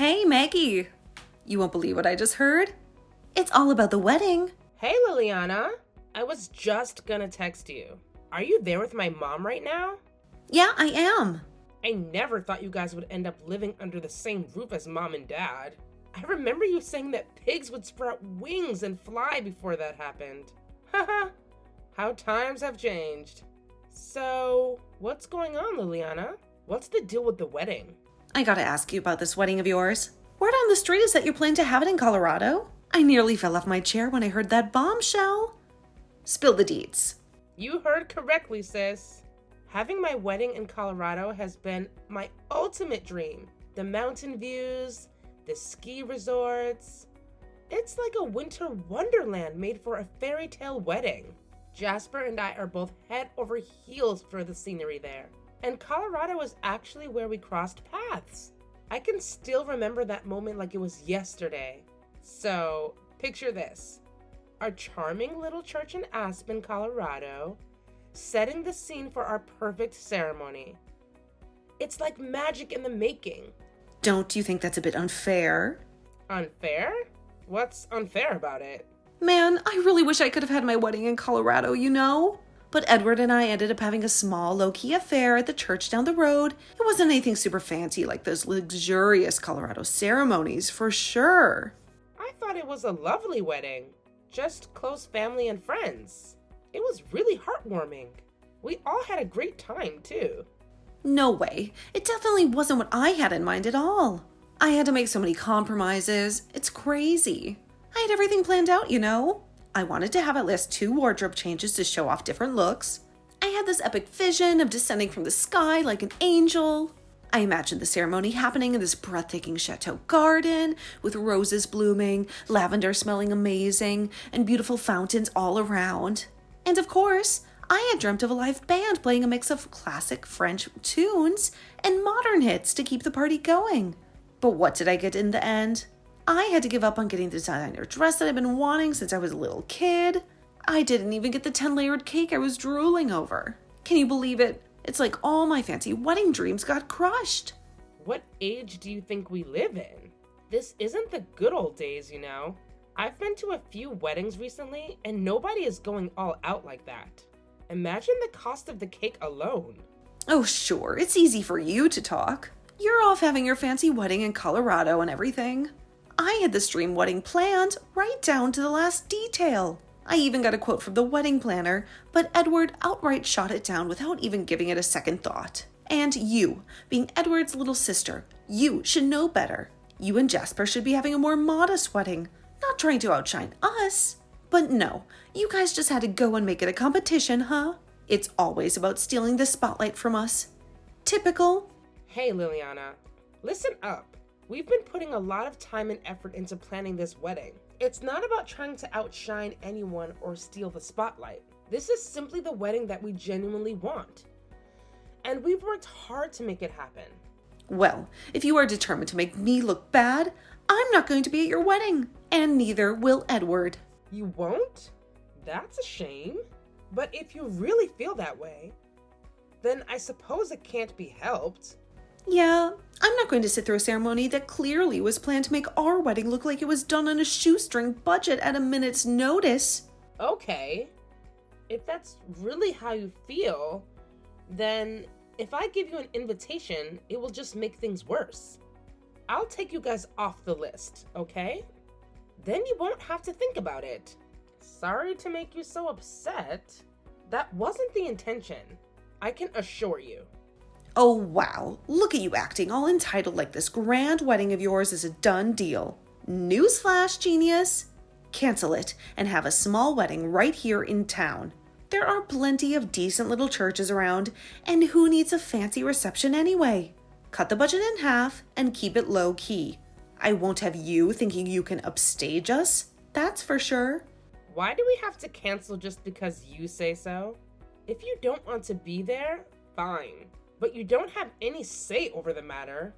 Hey, Maggie. You won't believe what I just heard. It's all about the wedding. Hey, Liliana. I was just gonna text you. Are you there with my mom right now? Yeah, I am. I never thought you guys would end up living under the same roof as mom and dad. I remember you saying that pigs would sprout wings and fly before that happened. Haha, how times have changed. So, what's going on, Liliana? What's the deal with the wedding? I gotta ask you about this wedding of yours. Word on the street is that you're planning to have it in Colorado. I nearly fell off my chair when I heard that bombshell. Spill the deeds. You heard correctly, sis. Having my wedding in Colorado has been my ultimate dream. The mountain views, the ski resorts. It's like a winter wonderland made for a fairy tale wedding. Jasper and I are both head over heels for the scenery there. And Colorado is actually where we crossed paths. I can still remember that moment like it was yesterday. So, picture this. Our charming little church in Aspen, Colorado, setting the scene for our perfect ceremony. It's like magic in the making. Don't you think that's a bit unfair? Unfair? What's unfair about it? Man, I really wish I could have had my wedding in Colorado, you know? But Edward and I ended up having a small, low-key affair at the church down the road. It wasn't anything super fancy like those luxurious Colorado ceremonies, for sure. I thought it was a lovely wedding. Just close family and friends. It was really heartwarming. We all had a great time, too. No way. It definitely wasn't what I had in mind at all. I had to make so many compromises. It's crazy. I had everything planned out, you know? I wanted to have at least 2 wardrobe changes to show off different looks. I had this epic vision of descending from the sky like an angel. I imagined the ceremony happening in this breathtaking chateau garden with roses blooming, lavender smelling amazing, and beautiful fountains all around. And of course, I had dreamt of a live band playing a mix of classic French tunes and modern hits to keep the party going. But what did I get in the end? I had to give up on getting the designer dress that I've been wanting since I was a little kid. I didn't even get the 10-layered cake I was drooling over. Can you believe it? It's like all my fancy wedding dreams got crushed. What age do you think we live in? This isn't the good old days, you know. I've been to a few weddings recently, and nobody is going all out like that. Imagine the cost of the cake alone. Oh, sure, it's easy for you to talk. You're off having your fancy wedding in Colorado and everything. I had this dream wedding planned right down to the last detail. I even got a quote from the wedding planner, but Edward outright shot it down without even giving it a second thought. And you, being Edward's little sister, you should know better. You and Jasper should be having a more modest wedding, not trying to outshine us. But no, you guys just had to go and make it a competition, huh? It's always about stealing the spotlight from us. Typical. Hey, Liliana, listen up. We've been putting a lot of time and effort into planning this wedding. It's not about trying to outshine anyone or steal the spotlight. This is simply the wedding that we genuinely want. And we've worked hard to make it happen. Well, if you are determined to make me look bad, I'm not going to be at your wedding, and neither will Edward. You won't? That's a shame. But if you really feel that way, then I suppose it can't be helped. Yeah, I'm not going to sit through a ceremony that clearly was planned to make our wedding look like it was done on a shoestring budget at a minute's notice. Okay, if that's really how you feel, then if I give you an invitation, it will just make things worse. I'll take you guys off the list, okay? Then you won't have to think about it. Sorry to make you so upset. That wasn't the intention, I can assure you. Oh wow, look at you acting all entitled like this grand wedding of yours is a done deal. Newsflash, genius! Cancel it and have a small wedding right here in town. There are plenty of decent little churches around, and who needs a fancy reception anyway? Cut the budget in half and keep it low key. I won't have you thinking you can upstage us, that's for sure. Why do we have to cancel just because you say so? If you don't want to be there, fine. But you don't have any say over the matter.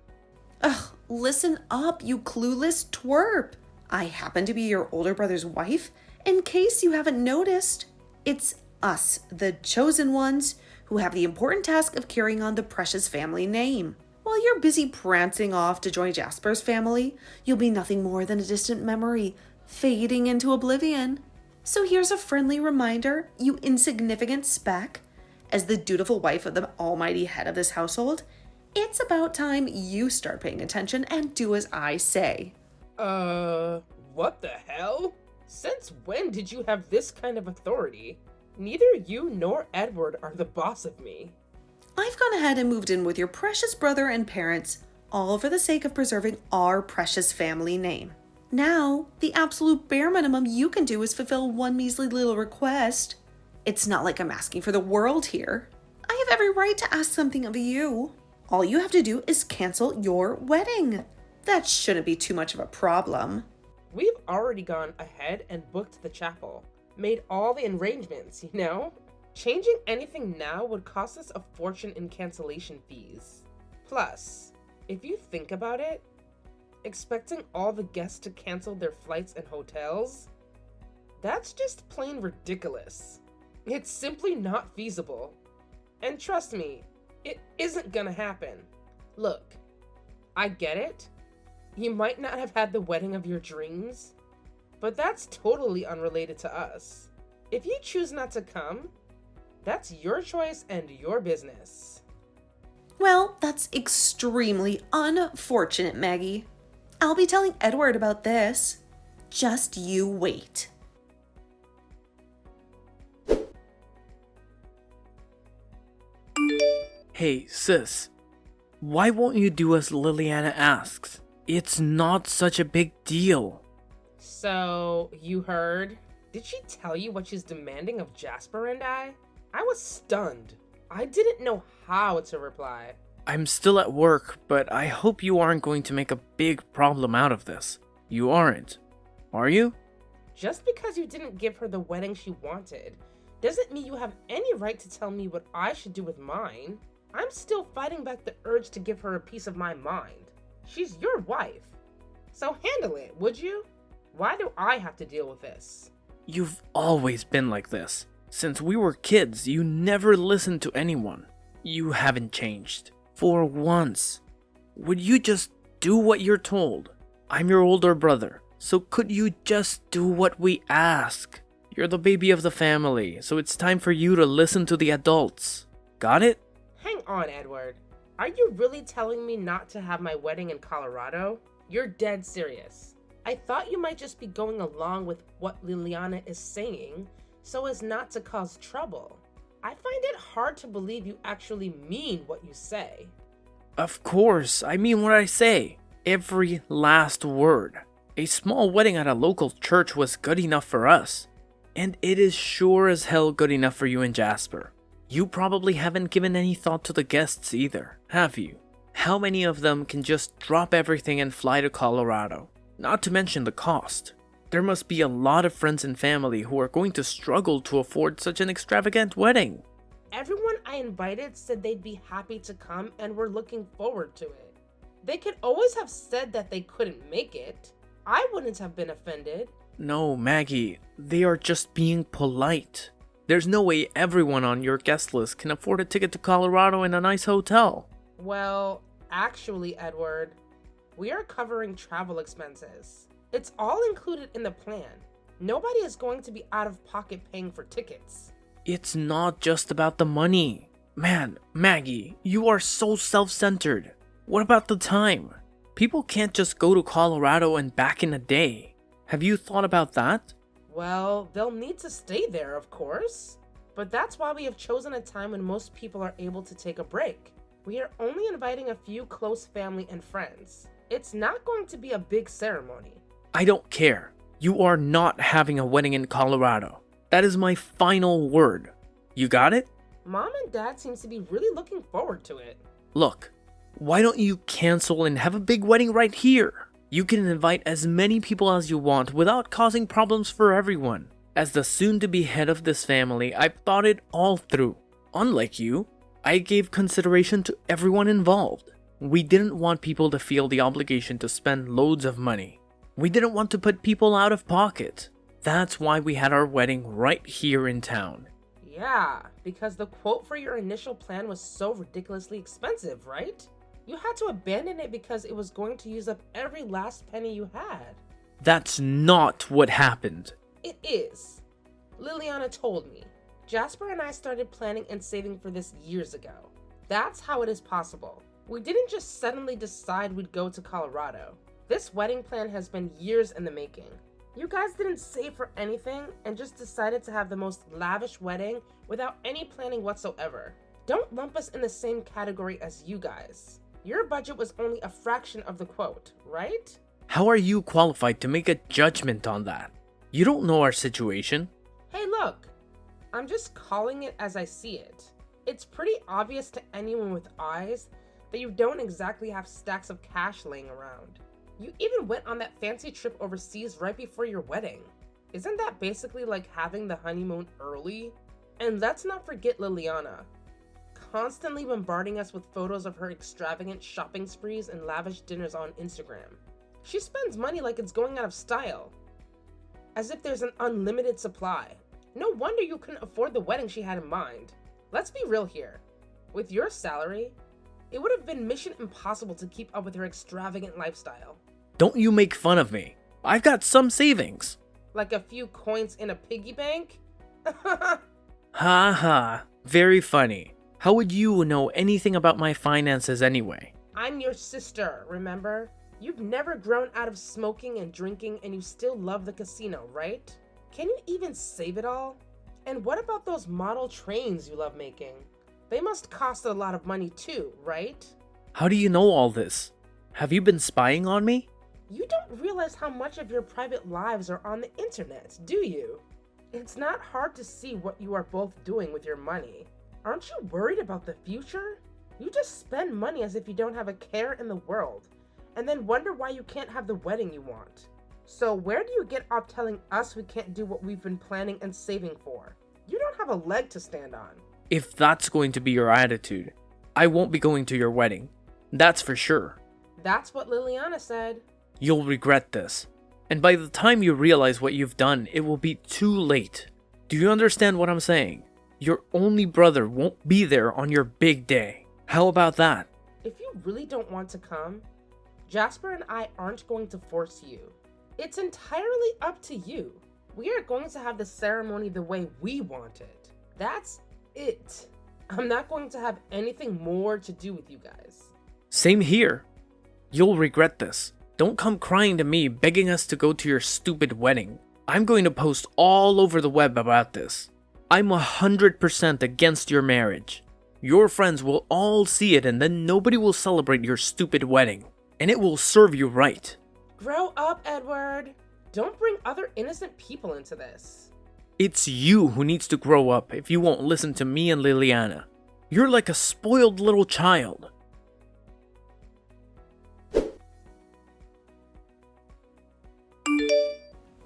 Ugh, listen up, you clueless twerp. I happen to be your older brother's wife, in case you haven't noticed. It's us, the chosen ones, who have the important task of carrying on the precious family name. While you're busy prancing off to join Jasper's family, you'll be nothing more than a distant memory, fading into oblivion. So here's a friendly reminder, you insignificant speck. As the dutiful wife of the almighty head of this household, it's about time you start paying attention and do as I say. What the hell? Since when did you have this kind of authority? Neither you nor Edward are the boss of me. I've gone ahead and moved in with your precious brother and parents, all for the sake of preserving our precious family name. Now, the absolute bare minimum you can do is fulfill one measly little request. It's not like I'm asking for the world here. I have every right to ask something of you. All you have to do is cancel your wedding. That shouldn't be too much of a problem. We've already gone ahead and booked the chapel. Made all the arrangements, you know? Changing anything now would cost us a fortune in cancellation fees. Plus, if you think about it, expecting all the guests to cancel their flights and hotels, that's just plain ridiculous. It's simply not feasible. And trust me, it isn't gonna happen. Look, I get it. You might not have had the wedding of your dreams, but that's totally unrelated to us. If you choose not to come, that's your choice and your business. Well, that's extremely unfortunate, Maggie. I'll be telling Edward about this. Just you wait. Hey, sis. Why won't you do as Liliana asks? It's not such a big deal. So, you heard? Did she tell you what she's demanding of Jasper and I? I was stunned. I didn't know how to reply. I'm still at work, but I hope you aren't going to make a big problem out of this. You aren't, are you? Just because you didn't give her the wedding she wanted, doesn't mean you have any right to tell me what I should do with mine. I'm still fighting back the urge to give her a piece of my mind. She's your wife. So handle it, would you? Why do I have to deal with this? You've always been like this. Since we were kids, you never listened to anyone. You haven't changed. For once. Would you just do what you're told? I'm your older brother, so could you just do what we ask? You're the baby of the family, so it's time for you to listen to the adults. Got it? Hang on, Edward. Are you really telling me not to have my wedding in Colorado? You're dead serious. I thought you might just be going along with what Liliana is saying so as not to cause trouble. I find it hard to believe you actually mean what you say. Of course, I mean what I say. Every last word. A small wedding at a local church was good enough for us. And it is sure as hell good enough for you and Jasper. You probably haven't given any thought to the guests either, have you? How many of them can just drop everything and fly to Colorado? Not to mention the cost. There must be a lot of friends and family who are going to struggle to afford such an extravagant wedding. Everyone I invited said they'd be happy to come and were looking forward to it. They could always have said that they couldn't make it. I wouldn't have been offended. No, Maggie, they are just being polite. There's no way everyone on your guest list can afford a ticket to Colorado in a nice hotel. Well, actually, Edward, we are covering travel expenses. It's all included in the plan. Nobody is going to be out of pocket paying for tickets. It's not just about the money. Man, Maggie, you are so self-centered. What about the time? People can't just go to Colorado and back in a day. Have you thought about that? Well, they'll need to stay there, of course. But that's why we have chosen a time when most people are able to take a break. We are only inviting a few close family and friends. It's not going to be a big ceremony. I don't care. You are not having a wedding in Colorado. That is my final word. You got it? Mom and Dad seems to be really looking forward to it. Look, why don't you cancel and have a big wedding right here? You can invite as many people as you want without causing problems for everyone. As the soon-to-be head of this family, I've thought it all through. Unlike you, I gave consideration to everyone involved. We didn't want people to feel the obligation to spend loads of money. We didn't want to put people out of pocket. That's why we had our wedding right here in town. Yeah, because the quote for your initial plan was so ridiculously expensive, right? You had to abandon it because it was going to use up every last penny you had. That's not what happened. It is. Liliana told me. Jasper and I started planning and saving for this years ago. That's how it is possible. We didn't just suddenly decide we'd go to Colorado. This wedding plan has been years in the making. You guys didn't save for anything and just decided to have the most lavish wedding without any planning whatsoever. Don't lump us in the same category as you guys. Your budget was only a fraction of the quote, right? How are you qualified to make a judgment on that? You don't know our situation. Hey, look. I'm just calling it as I see it. It's pretty obvious to anyone with eyes that you don't exactly have stacks of cash laying around. You even went on that fancy trip overseas right before your wedding. Isn't that basically like having the honeymoon early? And let's not forget Liliana, constantly bombarding us with photos of her extravagant shopping sprees and lavish dinners on Instagram. She spends money like it's going out of style, as if there's an unlimited supply. No wonder you couldn't afford the wedding she had in mind. Let's be real here. With your salary, it would have been mission impossible to keep up with her extravagant lifestyle. Don't you make fun of me. I've got some savings. Like a few coins in a piggy bank? Ha ha. Very funny. How would you know anything about my finances anyway? I'm your sister, remember? You've never grown out of smoking and drinking and you still love the casino, right? Can you even save it all? And what about those model trains you love making? They must cost a lot of money too, right? How do you know all this? Have you been spying on me? You don't realize how much of your private lives are on the internet, do you? It's not hard to see what you are both doing with your money. Aren't you worried about the future? You just spend money as if you don't have a care in the world, and then wonder why you can't have the wedding you want. So where do you get off telling us we can't do what we've been planning and saving for? You don't have a leg to stand on. If that's going to be your attitude, I won't be going to your wedding. That's for sure. That's what Liliana said. You'll regret this. And by the time you realize what you've done, it will be too late. Do you understand what I'm saying? Your only brother won't be there on your big day. How about that? If you really don't want to come, Jasper and I aren't going to force you. It's entirely up to you. We are going to have the ceremony the way we want it. That's it. I'm not going to have anything more to do with you guys. Same here. You'll regret this. Don't come crying to me begging us to go to your stupid wedding. I'm going to post all over the web about this. I'm 100% against your marriage. Your friends will all see it and then nobody will celebrate your stupid wedding. And it will serve you right. Grow up, Edward. Don't bring other innocent people into this. It's you who needs to grow up if you won't listen to me and Liliana. You're like a spoiled little child.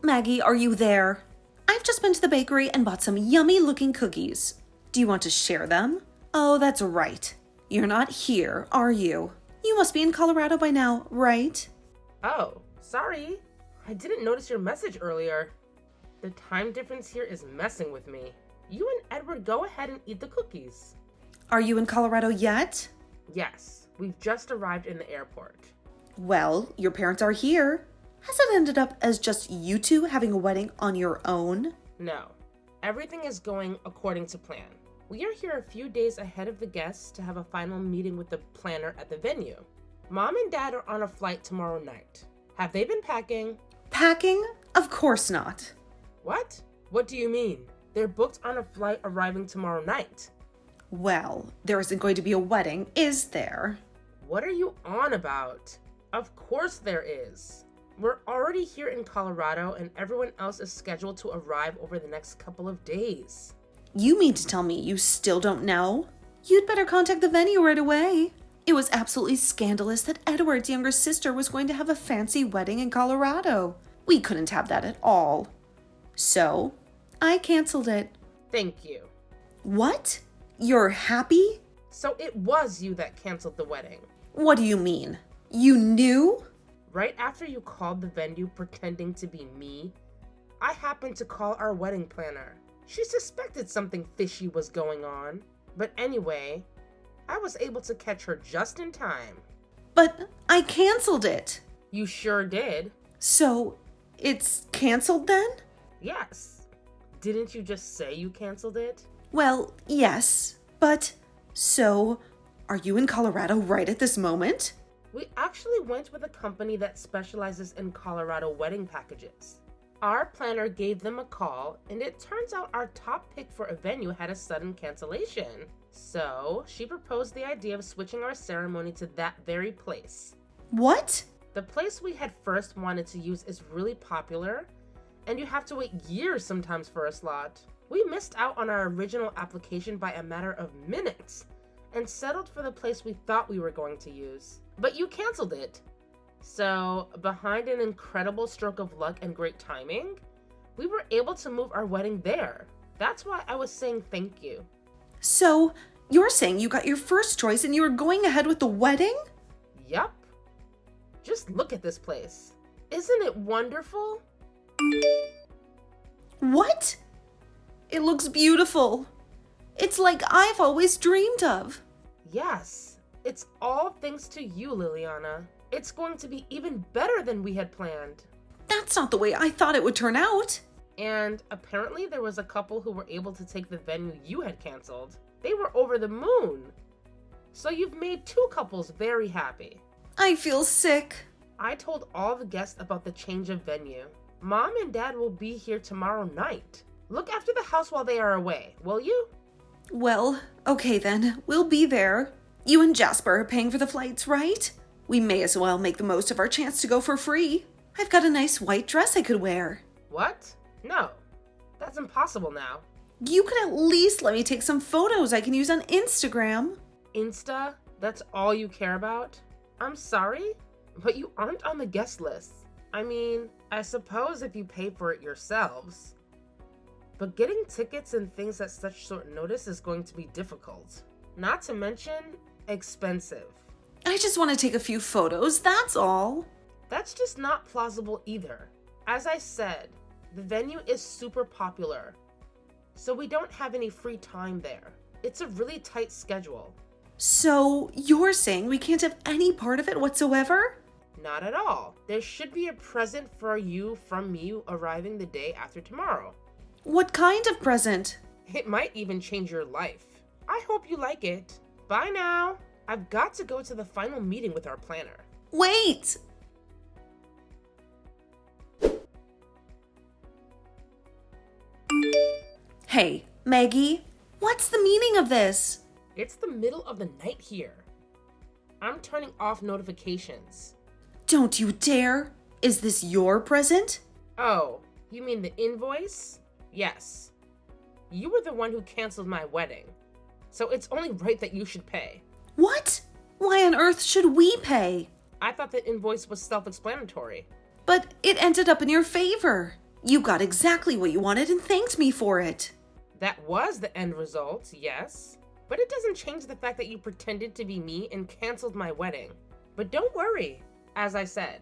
Maggie, are you there? I've just been to the bakery and bought some yummy looking cookies. Do you want to share them? Oh, that's right. You're not here, are you? You must be in Colorado by now, right? Oh, sorry. I didn't notice your message earlier. The time difference here is messing with me. You and Edward go ahead and eat the cookies. Are you in Colorado yet? Yes, we've just arrived in the airport. Well, your parents are here. Has it ended up as just you two having a wedding on your own? No, everything is going according to plan. We are here a few days ahead of the guests to have a final meeting with the planner at the venue. Mom and Dad are on a flight tomorrow night. Have they been packing? Packing? Of course not. What? What do you mean? They're booked on a flight arriving tomorrow night. Well, there isn't going to be a wedding, is there? What are you on about? Of course there is. We're already here in Colorado and everyone else is scheduled to arrive over the next couple of days. You mean to tell me you still don't know? You'd better contact the venue right away. It was absolutely scandalous that Edward's younger sister was going to have a fancy wedding in Colorado. We couldn't have that at all. So, I canceled it. Thank you. What? You're happy? So it was you that canceled the wedding. What do you mean? You knew? Right after you called the venue pretending to be me, I happened to call our wedding planner. She suspected something fishy was going on. But anyway, I was able to catch her just in time. But I canceled it. You sure did. So, it's canceled then? Yes. Didn't you just say you canceled it? Well, yes, but so, are you in Colorado right at this moment? We actually went with a company that specializes in Colorado wedding packages. Our planner gave them a call, and it turns out our top pick for a venue had a sudden cancellation. So, she proposed the idea of switching our ceremony to that very place. What? The place we had first wanted to use is really popular, and you have to wait years sometimes for a slot. We missed out on our original application by a matter of minutes and settled for the place we thought we were going to use. But you canceled it. So, behind an incredible stroke of luck and great timing, we were able to move our wedding there. That's why I was saying thank you. So, you're saying you got your first choice and you were going ahead with the wedding? Yup. Just look at this place. Isn't it wonderful? What? It looks beautiful. It's like I've always dreamed of. Yes, it's all thanks to you, Liliana. It's going to be even better than we had planned. That's not the way I thought it would turn out. And apparently there was a couple who were able to take the venue you had canceled. They were over the moon. So you've made two couples very happy. I feel sick. I told all the guests about the change of venue. Mom and Dad will be here tomorrow night. Look after the house while they are away, will you? Well, okay then. We'll be there. You and Jasper are paying for the flights, right? We may as well make the most of our chance to go for free. I've got a nice white dress I could wear. What? No. That's impossible now. You could at least let me take some photos I can use on Instagram. Insta? That's all you care about? I'm sorry, but you aren't on the guest list. I mean, I suppose if you pay for it yourselves. But getting tickets and things at such short notice is going to be difficult. Not to mention, expensive. I just want to take a few photos, that's all. That's just not plausible either. As I said, the venue is super popular, so we don't have any free time there. It's a really tight schedule. So, you're saying we can't have any part of it whatsoever? Not at all. There should be a present for you from me arriving the day after tomorrow. What kind of present? It might even change your life. I hope you like it. Bye now. I've got to go to the final meeting with our planner. Wait! Hey, Maggie, what's the meaning of this? It's the middle of the night here. I'm turning off notifications. Don't you dare! Is this your present? Oh, you mean the invoice? Yes. You were the one who canceled my wedding, so it's only right that you should pay. What? Why on earth should we pay? I thought the invoice was self-explanatory. But it ended up in your favor. You got exactly what you wanted and thanked me for it. That was the end result, yes. But it doesn't change the fact that you pretended to be me and canceled my wedding. But don't worry. As I said,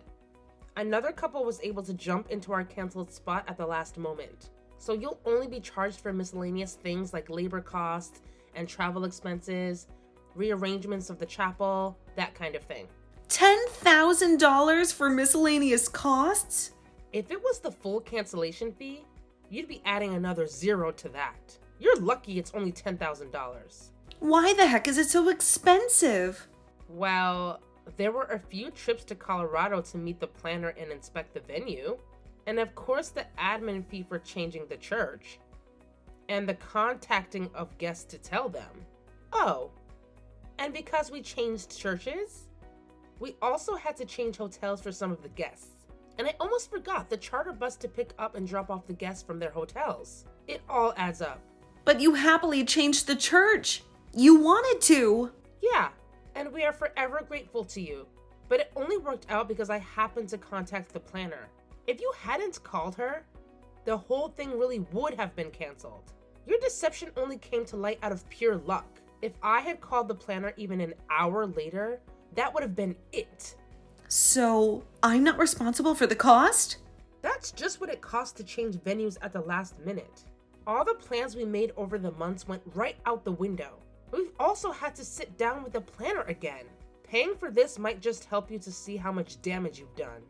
another couple was able to jump into our canceled spot at the last moment. So you'll only be charged for miscellaneous things like labor costs and travel expenses, rearrangements of the chapel, that kind of thing. $10,000 for miscellaneous costs? If it was the full cancellation fee, you'd be adding another zero to that. You're lucky it's only $10,000. Why the heck is it so expensive? Well, there were a few trips to Colorado to meet the planner and inspect the venue, and of course the admin fee for changing the church, and the contacting of guests to tell them. Oh, and because we changed churches, we also had to change hotels for some of the guests. And I almost forgot the charter bus to pick up and drop off the guests from their hotels. It all adds up. But you happily changed the church. You wanted to. Yeah, and we are forever grateful to you. But it only worked out because I happened to contact the planner. If you hadn't called her, the whole thing really would have been canceled. Your deception only came to light out of pure luck. If I had called the planner even an hour later, that would have been it. So, I'm not responsible for the cost? That's just what it costs to change venues at the last minute. All the plans we made over the months went right out the window. We've also had to sit down with a planner again. Paying for this might just help you to see how much damage you've done.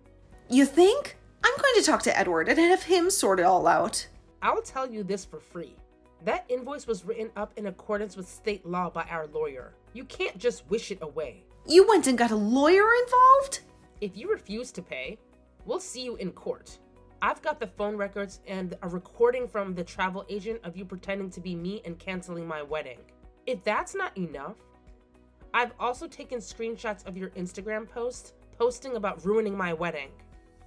You think? I'm going to talk to Edward and have him sort it all out. I'll tell you this for free. That invoice was written up in accordance with state law by our lawyer. You can't just wish it away. You went and got a lawyer involved? If you refuse to pay, we'll see you in court. I've got the phone records and a recording from the travel agent of you pretending to be me and canceling my wedding. If that's not enough, I've also taken screenshots of your Instagram post posting about ruining my wedding.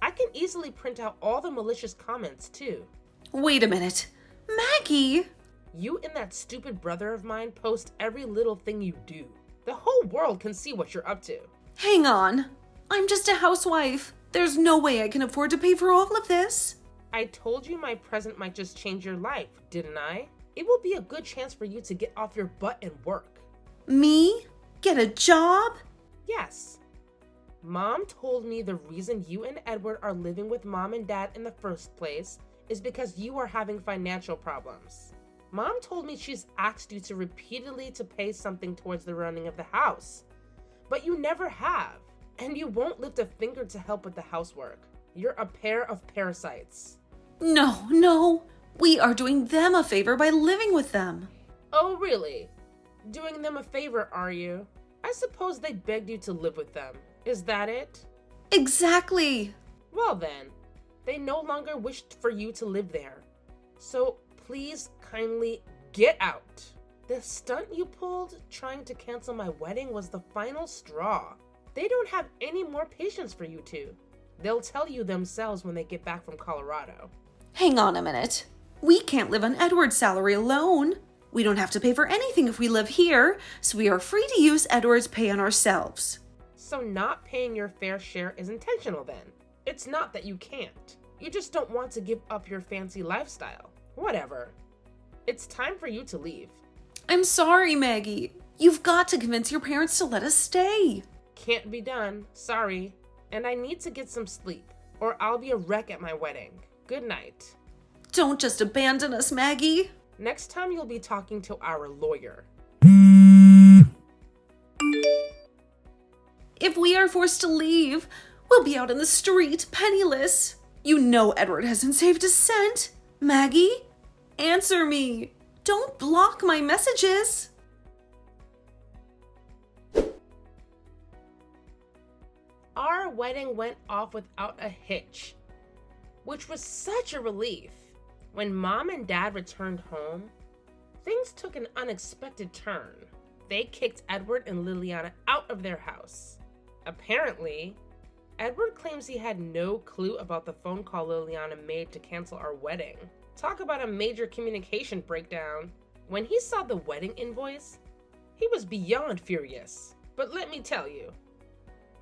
I can easily print out all the malicious comments too. Wait a minute. Maggie! You and that stupid brother of mine post every little thing you do. The whole world can see what you're up to. Hang on. I'm just a housewife. There's no way I can afford to pay for all of this. I told you my present might just change your life, didn't I? It will be a good chance for you to get off your butt and work. Me? Get a job? Yes. Mom told me the reason you and Edward are living with Mom and Dad in the first place is because you are having financial problems. Mom told me she's asked you to repeatedly to pay something towards the running of the house, but you never have, and you won't lift a finger to help with the housework. You're a pair of parasites. No. We are doing them a favor by living with them. Oh, really? Doing them a favor, are you? I suppose they begged you to live with them. Is that it? Exactly. Well then, they no longer wished for you to live there. So please kindly get out. The stunt you pulled trying to cancel my wedding was the final straw. They don't have any more patience for you two. They'll tell you themselves when they get back from Colorado. Hang on a minute. We can't live on Edward's salary alone. We don't have to pay for anything if we live here, so we are free to use Edward's pay on ourselves. So not paying your fair share is intentional then. It's not that you can't. You just don't want to give up your fancy lifestyle. Whatever. It's time for you to leave. I'm sorry, Maggie. You've got to convince your parents to let us stay. Can't be done. Sorry. And I need to get some sleep, or I'll be a wreck at my wedding. Good night. Don't just abandon us, Maggie. Next time you'll be talking to our lawyer. If we are forced to leave, we'll be out in the street, penniless. You know Edward hasn't saved a cent. Maggie, answer me. Don't block my messages. Our wedding went off without a hitch, which was such a relief. When Mom and Dad returned home, things took an unexpected turn. They kicked Edward and Liliana out of their house. Apparently, Edward claims he had no clue about the phone call Liliana made to cancel our wedding. Talk about a major communication breakdown. When he saw the wedding invoice, he was beyond furious. But let me tell you,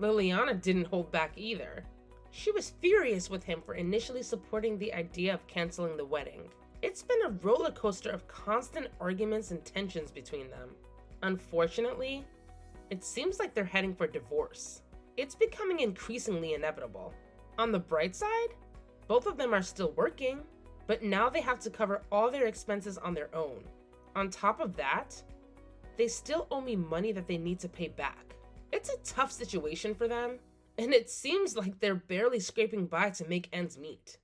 Liliana didn't hold back either. She was furious with him for initially supporting the idea of canceling the wedding. It's been a roller coaster of constant arguments and tensions between them. Unfortunately, it seems like they're heading for divorce. It's becoming increasingly inevitable. On the bright side, both of them are still working, but now they have to cover all their expenses on their own. On top of that, they still owe me money that they need to pay back. It's a tough situation for them, and it seems like they're barely scraping by to make ends meet.